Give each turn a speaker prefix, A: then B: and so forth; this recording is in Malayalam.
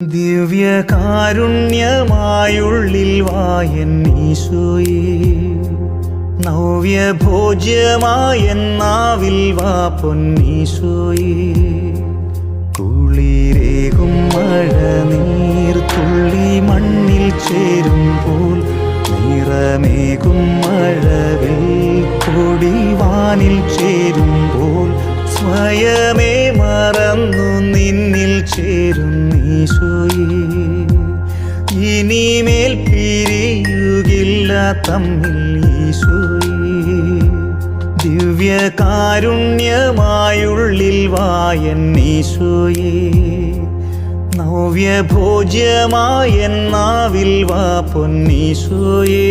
A: ദിവ്യകാരുണ്യമായുള്ളിൽ വായൻ ഈശോയേ, നവ്യഭോജ്യമായെന്നാവിൽ വാ പൊന്നീശോയേ. കുളിരേകും മഴനീർ തുള്ളി മണ്ണിൽ ചേരുമ്പോൾ, നിറമേകും മഴവിൽ കൊടി വാനിൽ ചേരുമ്പോൾ, സ്വയമേ മറന്നു നിന്നിൽ ചേരുന്നീശോയേ. ഇനിമേൽ പിരിയുകില്ല തമ്മിൽ ഈശോയേ. ദിവ്യകാരുണ്യമായുള്ളിൽ വായൻ ഈശോയേ, നവ്യഭോജ്യമായെന്നാവിൽ വാ പൊന്നീശോയേ.